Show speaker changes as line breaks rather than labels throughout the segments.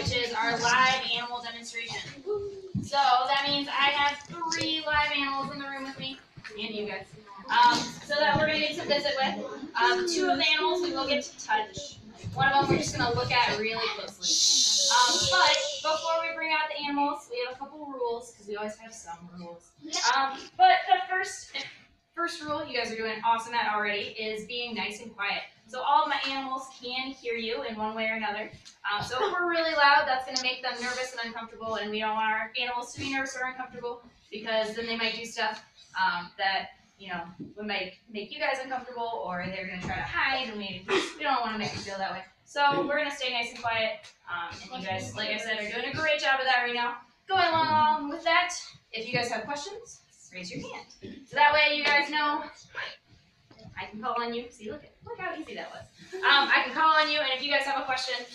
which is our live animal demonstration. So that means I have 3 live animals in the room with me, and you guys. So that we're going to get to visit with. 2 of the animals we will get to touch. One of them we're just going to look at really closely. But before we bring out the animals, we have a couple rules, because we always have some rules. But the first rule, you guys are doing awesome at already, is being nice and quiet. So all of my animals can hear you in one way or another. So if we're really loud, that's going to make them nervous and uncomfortable, and we don't want our animals to be nervous or uncomfortable, because then they might do stuff that, would make you guys uncomfortable, or they're going to try to hide, and we don't want to make them feel that way. So we're going to stay nice and quiet, and you guys, like I said, are doing a great job of that right now. Going along with that, if you guys have questions, raise your hand. So that way you guys know I can call on you. See, look how easy that was. I can call on you, and if you guys have a question,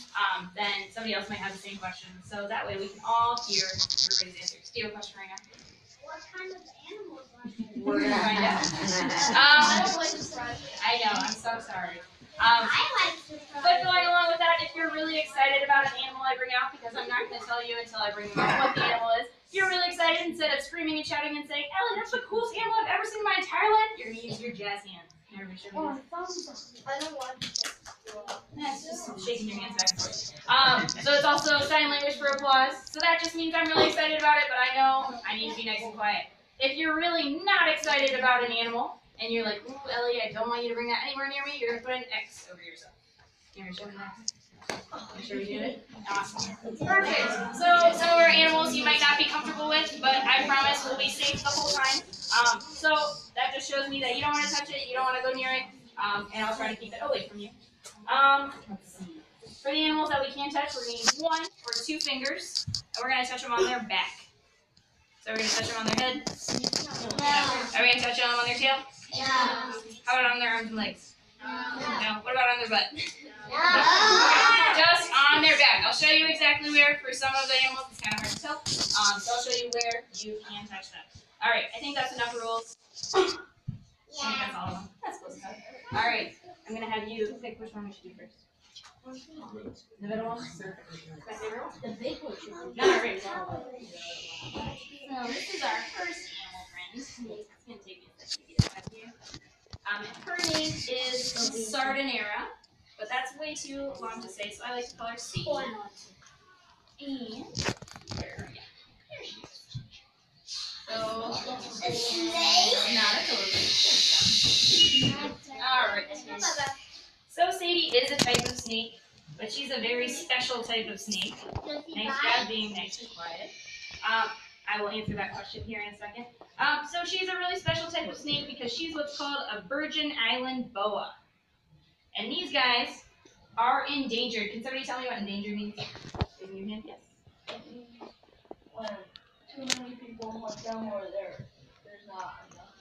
then somebody else might have the same question. So that way we can all hear everybody's answers. Do you have a question right now?
What kind of animals are there?
We're going to find out.
I don't like surprises.
I know, I'm so sorry.
I like surprises.
But going along with that, if you're really excited about an animal I bring out, because I'm not going to tell you until I bring out what the animal is, if you're really excited, instead of screaming and shouting and saying, Ellie, that's the coolest animal I've ever seen in my entire life, you're going to use your jazz hands.
I don't want to.
That's just shaking your hands back and forth. So it's also sign language for applause. So that just means I'm really excited about it, but I know I need to be nice and quiet. If you're really not excited about an animal, and you're like, ooh, Ellie, I don't want you to bring that anywhere near me, you're going to put an X over yourself. Here, show me that. Make sure we do it. Awesome. Perfect. So some of our animals you might not be comfortable with, but I promise we'll be safe the whole time. So that just shows me that you don't want to touch it, you don't want to go near it, and I'll try to keep it away from you. Let's see. For the animals that we can touch, we're going to need 1 or 2 fingers, and we're going to touch them on their back. So we're going to touch them on their head.
Yeah.
Are we going to touch them on their tail?
Yeah.
How about on their arms and legs? No. What about on their butt?
No.
Just on their back. I'll show you exactly where. For some of the animals, it's kind of hard to tell. So I'll show you where you can touch them. All right. I think that's enough rules. I think that's all of them. That's close enough. All right. I'm going to have you pick which one we should do first. The middle one? My favorite one?
The big one.
No, right. So this is our first animal friend. It's going to take me a second to get it out here. Her name is Sardinera, but that's way too long to say, so I like to call her Sadie. And there she is. So, not a total. Alright. So Sadie is a type of snake, but she's a very special type of snake. Nice job being nice and quiet. I will answer that question here in a second. So she's a really special type of snake because she's what's called a Virgin Island boa. And these guys are endangered. Can somebody tell me what endangered means? Give me your hand. Yes.
When too many people hunt them or there's not enough.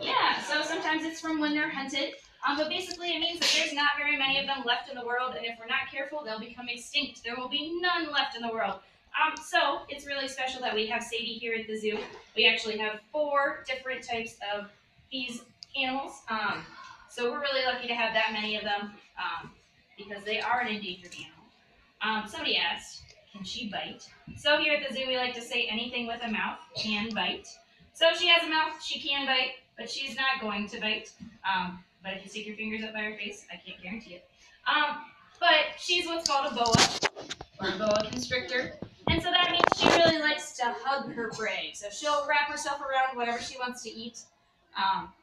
Yeah, so sometimes it's from when they're hunted. But basically it means that there's not very many of them left in the world, and if we're not careful, they'll become extinct. There will be none left in the world. So it's really special that we have Sadie here at the zoo. We actually have 4 different types of these animals. So we're really lucky to have that many of them because they are an endangered animal. Somebody asked, can she bite? So here at the zoo, we like to say anything with a mouth can bite. So if she has a mouth, she can bite, but she's not going to bite. But if you stick your fingers up by her face, I can't guarantee it. But she's what's called a boa, or a boa constrictor. And so that means she really likes to hug her prey. So she'll wrap herself around whatever she wants to eat,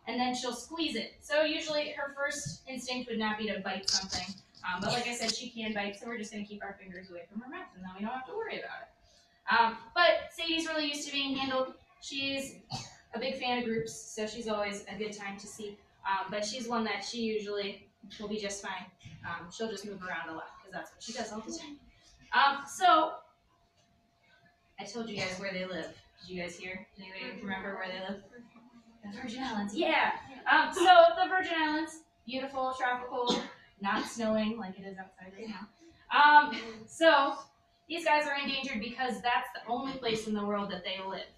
and then she'll squeeze it. So usually her first instinct would not be to bite something. But like I said, she can bite, so we're just going to keep our fingers away from her mouth, and then we don't have to worry about it. But Sadie's really used to being handled. She's a big fan of groups, so she's always a good time to see. But she's one that she usually will be just fine. She'll just move around a lot, because that's what she does all the time. So I told you guys where they live. Did you guys hear? Does anybody remember where they live? The Virgin Islands, yeah. So the Virgin Islands, beautiful, tropical, not snowing like it is outside right now. So these guys are endangered because that's the only place in the world that they live.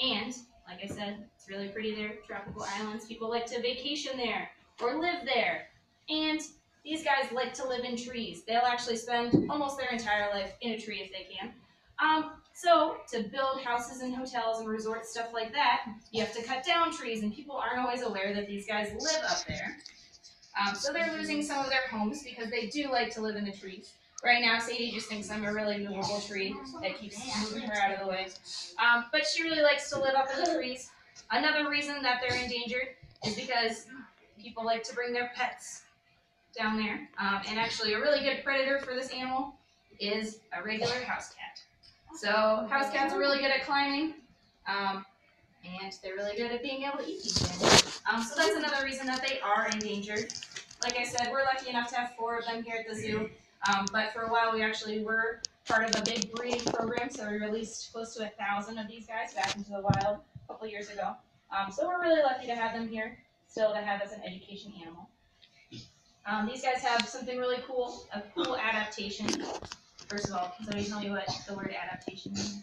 And like I said, it's really pretty there, tropical islands. People like to vacation there or live there. And these guys like to live in trees. They'll actually spend almost their entire life in a tree if they can. So to build houses and hotels and resorts, stuff like that, you have to cut down trees, and people aren't always aware that these guys live up there. So they're losing some of their homes because they do like to live in the trees. Right now, Sadie just thinks I'm a really movable tree that keeps moving her out of the way. But she really likes to live up in the trees. Another reason that they're endangered is because people like to bring their pets down there. And actually, a really good predator for this animal is a regular house cat. So house cats are really good at climbing, and they're really good at being able to eat these things. So that's another reason that they are endangered. Like I said, we're lucky enough to have 4 of them here at the zoo, but for a while we actually were part of a big breeding program, so we released close to 1,000 of these guys back into the wild a couple years ago. So we're really lucky to have them here, still to have as an education animal. These guys have something really cool, a cool adaptation. First of all, can somebody tell me what the word adaptation means?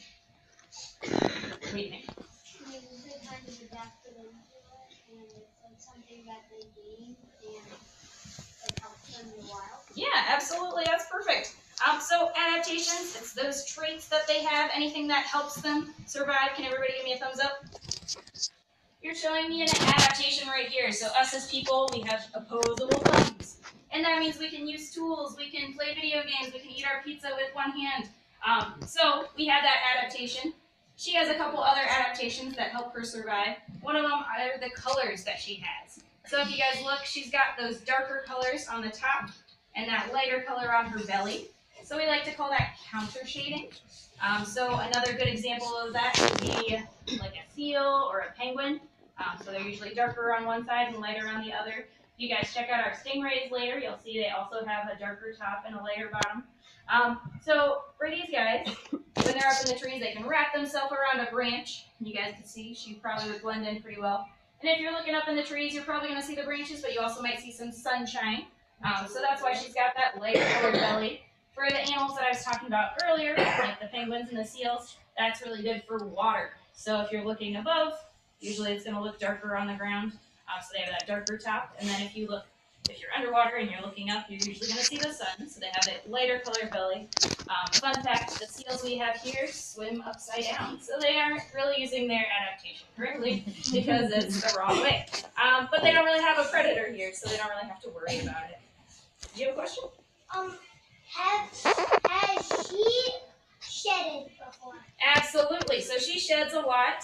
What do you think?
They kind of adapted into it, and it's like something that they gain and it helps them in the wild.
Yeah, absolutely. That's perfect. So adaptations, it's those traits that they have, anything that helps them survive. Can everybody give me a thumbs up? You're showing me an adaptation right here. So us as people, we have opposable thumbs. And that means we can use tools, we can play video games, we can eat our pizza with one hand. So we have that adaptation. She has a couple other adaptations that help her survive. One of them are the colors that she has. So if you guys look, she's got those darker colors on the top and that lighter color on her belly. So we like to call that counter shading. So another good example of that would be like a seal or a penguin. So they're usually darker on one side and lighter on the other. If you guys check out our stingrays later, you'll see they also have a darker top and a lighter bottom. So for these guys, when they're up in the trees, they can wrap themselves around a branch. You guys can see she probably would blend in pretty well. And if you're looking up in the trees, you're probably going to see the branches, but you also might see some sunshine. So that's why she's got that lighter colored belly. For the animals that I was talking about earlier, like the penguins and the seals, that's really good for water. So if you're looking above, usually it's going to look darker on the ground. So they have that darker top. And then if you're underwater and you're looking up, you're usually going to see the sun. So they have a lighter colored belly. Fun fact, the seals we have here swim upside down. So they aren't really using their adaptation correctly because it's the wrong way. But they don't really have a predator here, so they don't really have to worry about it. Do you have a question?
Has she shedded before?
Absolutely. So she sheds a lot.